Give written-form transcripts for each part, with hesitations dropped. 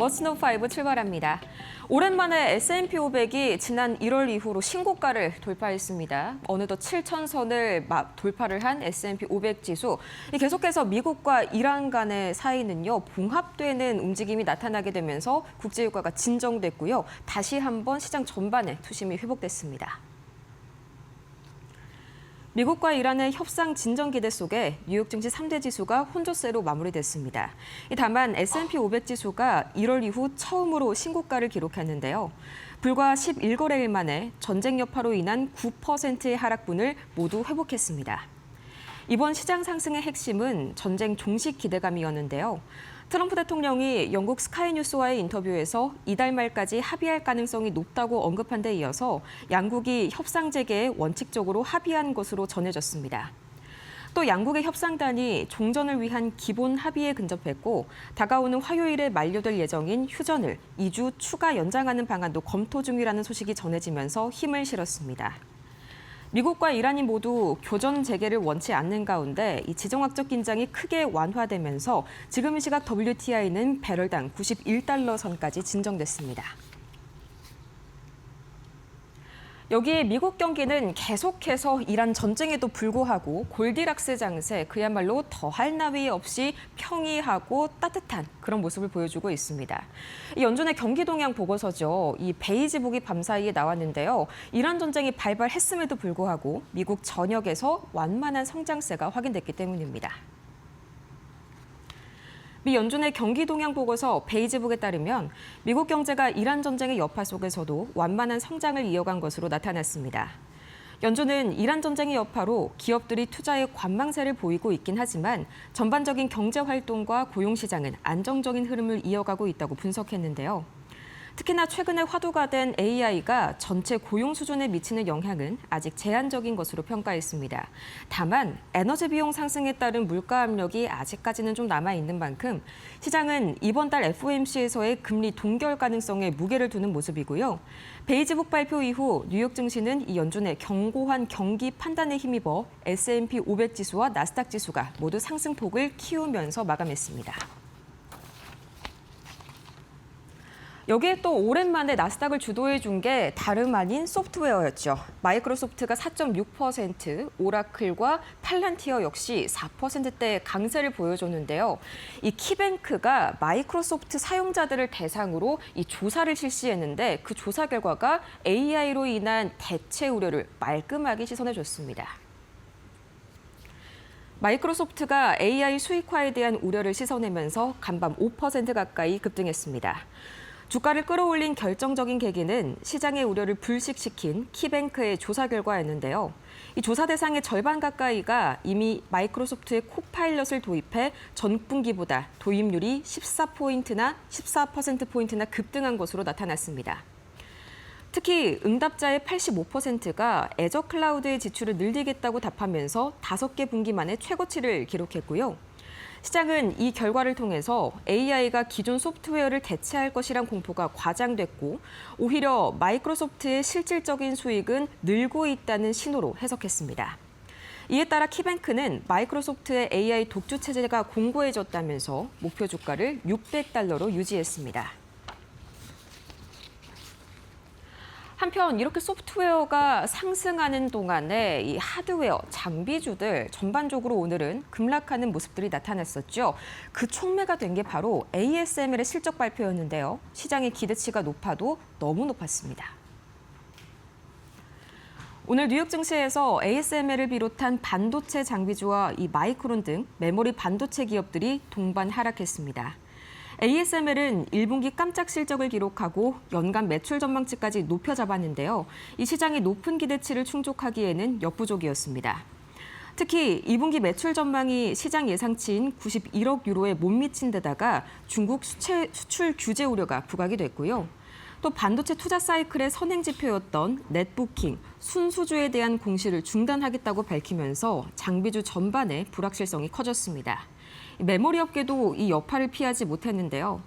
머스노5 출발합니다. 오랜만에 S&P 500이 지난 1월 이후로 신고가를 돌파했습니다. 어느덧 7,000선을 돌파를 한 S&P 500 지수. 계속해서 미국과 이란 간의 사이는요, 봉합되는 움직임이 나타나게 되면서 국제유가가 진정됐고요. 다시 한번 시장 전반에 투심이 회복됐습니다. 미국과 이란의 협상 진정 기대 속에 뉴욕 증시 3대 지수가 혼조세로 마무리됐습니다. 다만 S&P 500 지수가 1월 이후 처음으로 신고가를 기록했는데요. 불과 11거래일 만에 전쟁 여파로 인한 9%의 하락분을 모두 회복했습니다. 이번 시장 상승의 핵심은 전쟁 종식 기대감이었는데요. 트럼프 대통령이 영국 스카이뉴스와의 인터뷰에서 이달 말까지 합의할 가능성이 높다고 언급한 데 이어서 양국이 협상 재개에 원칙적으로 합의한 것으로 전해졌습니다. 또 양국의 협상단이 종전을 위한 기본 합의에 근접했고 다가오는 화요일에 만료될 예정인 휴전을 2주 추가 연장하는 방안도 검토 중이라는 소식이 전해지면서 힘을 실었습니다. 미국과 이란이 모두 교전 재개를 원치 않는 가운데 이 지정학적 긴장이 크게 완화되면서 지금 이 시각 WTI는 배럴당 91달러 선까지 진정됐습니다. 여기에 미국 경기는 계속해서 이란 전쟁에도 불구하고 골디락스 장세, 그야말로 더할 나위 없이 평이하고 따뜻한 그런 모습을 보여주고 있습니다. 이 연준의 경기 동향 보고서죠. 이 베이지북이 밤사이에 나왔는데요. 이란 전쟁이 발발했음에도 불구하고 미국 전역에서 완만한 성장세가 확인됐기 때문입니다. 미 연준의 경기 동향 보고서 베이지북에 따르면 미국 경제가 이란 전쟁의 여파 속에서도 완만한 성장을 이어간 것으로 나타났습니다. 연준은 이란 전쟁의 여파로 기업들이 투자에 관망세를 보이고 있긴 하지만 전반적인 경제 활동과 고용 시장은 안정적인 흐름을 이어가고 있다고 분석했는데요. 특히나 최근에 화두가 된 AI가 전체 고용 수준에 미치는 영향은 아직 제한적인 것으로 평가했습니다. 다만 에너지 비용 상승에 따른 물가 압력이 아직까지는 좀 남아있는 만큼 시장은 이번 달 FOMC에서의 금리 동결 가능성에 무게를 두는 모습이고요. 베이지북 발표 이후 뉴욕 증시는 이 연준의 견고한 경기 판단에 힘입어 S&P 500 지수와 나스닥 지수가 모두 상승폭을 키우면서 마감했습니다. 여기에 또 오랜만에 나스닥을 주도해 준 게 다름 아닌 소프트웨어였죠. 마이크로소프트가 4.6%, 오라클과 팔란티어 역시 4%대 강세를 보여줬는데요. 이 키뱅크가 마이크로소프트 사용자들을 대상으로 이 조사를 실시했는데 그 조사 결과가 AI로 인한 대체 우려를 말끔하게 씻어내줬습니다. 마이크로소프트가 AI 수익화에 대한 우려를 씻어내면서 간밤 5% 가까이 급등했습니다. 주가를 끌어올린 결정적인 계기는 시장의 우려를 불식시킨 키뱅크의 조사 결과였는데요. 이 조사 대상의 절반 가까이가 이미 마이크로소프트의 코파일럿을 도입해 전분기보다 도입률이 14%포인트나 급등한 것으로 나타났습니다. 특히 응답자의 85%가 애저 클라우드의 지출을 늘리겠다고 답하면서 5개 분기 만에 최고치를 기록했고요. 시장은 이 결과를 통해서 AI가 기존 소프트웨어를 대체할 것이란 공포가 과장됐고 오히려 마이크로소프트의 실질적인 수익은 늘고 있다는 신호로 해석했습니다. 이에 따라 키뱅크는 마이크로소프트의 AI 독주 체제가 공고해졌다면서 목표 주가를 600달러로 유지했습니다. 한편 이렇게 소프트웨어가 상승하는 동안에 이 하드웨어, 장비주들 전반적으로 오늘은 급락하는 모습들이 나타났었죠. 그 촉매가 된 게 바로 ASML의 실적 발표였는데요. 시장의 기대치가 높아도 너무 높았습니다. 오늘 뉴욕 증시에서 ASML을 비롯한 반도체 장비주와 이 마이크론 등 메모리 반도체 기업들이 동반 하락했습니다. ASML은 1분기 깜짝 실적을 기록하고 연간 매출 전망치까지 높여 잡았는데요. 이 시장의 높은 기대치를 충족하기에는 역부족이었습니다. 특히 2분기 매출 전망이 시장 예상치인 91억 유로에 못 미친 데다가 중국 수출 규제 우려가 부각이 됐고요. 또 반도체 투자 사이클의 선행 지표였던 넷부킹, 순수주에 대한 공시를 중단하겠다고 밝히면서 장비주 전반에 불확실성이 커졌습니다. 메모리 업계도 이 여파를 피하지 못했는데요.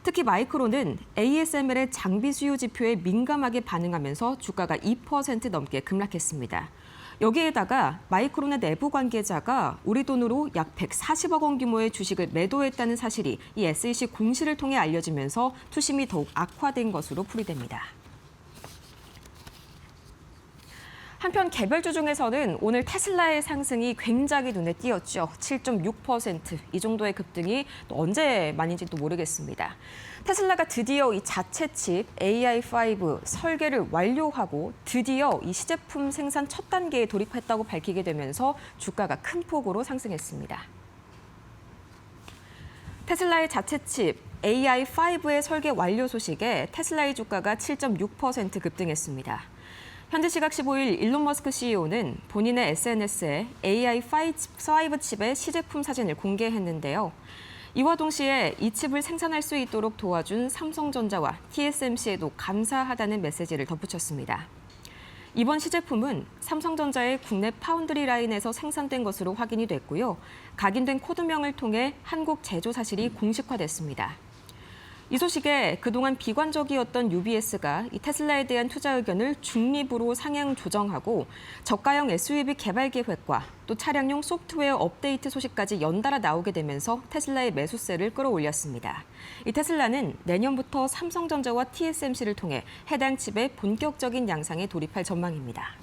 특히 마이크론은 ASML의 장비 수요 지표에 민감하게 반응하면서 주가가 2% 넘게 급락했습니다. 여기에다가 마이크론의 내부 관계자가 우리 돈으로 약 140억 원 규모의 주식을 매도했다는 사실이 이 SEC 공시를 통해 알려지면서 투심이 더욱 악화된 것으로 풀이됩니다. 한편 개별주 중에서는 오늘 테슬라의 상승이 굉장히 눈에 띄었죠. 7.6%. 이 정도의 급등이 또 언제 만인지 또 모르겠습니다. 테슬라가 드디어 이 자체 칩 AI5 설계를 완료하고 드디어 이 시제품 생산 첫 단계에 돌입했다고 밝히게 되면서 주가가 큰 폭으로 상승했습니다. 테슬라의 자체 칩 AI5의 설계 완료 소식에 테슬라의 주가가 7.6% 급등했습니다. 현지 시각 15일 일론 머스크 CEO는 본인의 SNS에 AI5 칩의 시제품 사진을 공개했는데요. 이와 동시에 이 칩을 생산할 수 있도록 도와준 삼성전자와 TSMC에도 감사하다는 메시지를 덧붙였습니다. 이번 시제품은 삼성전자의 국내 파운드리 라인에서 생산된 것으로 확인이 됐고요. 각인된 코드명을 통해 한국 제조 사실이 공식화됐습니다. 이 소식에 그동안 비관적이었던 UBS가 이 테슬라에 대한 투자 의견을 중립으로 상향 조정하고 저가형 SUV 개발 계획과 또 차량용 소프트웨어 업데이트 소식까지 연달아 나오게 되면서 테슬라의 매수세를 끌어올렸습니다. 이 테슬라는 내년부터 삼성전자와 TSMC를 통해 해당 칩의 본격적인 양상에 돌입할 전망입니다.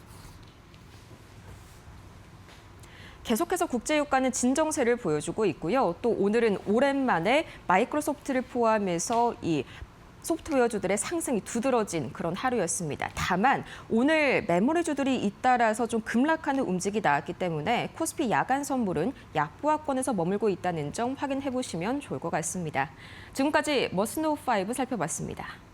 계속해서 국제유가는 진정세를 보여주고 있고요. 또 오늘은 오랜만에 마이크로소프트를 포함해서 이 소프트웨어주들의 상승이 두드러진 그런 하루였습니다. 다만 오늘 메모리주들이 잇따라서 좀 급락하는 움직이 나왔기 때문에 코스피 야간 선물은 약보합권에서 머물고 있다는 점 확인해 보시면 좋을 것 같습니다. 지금까지 머스노우 5 살펴봤습니다.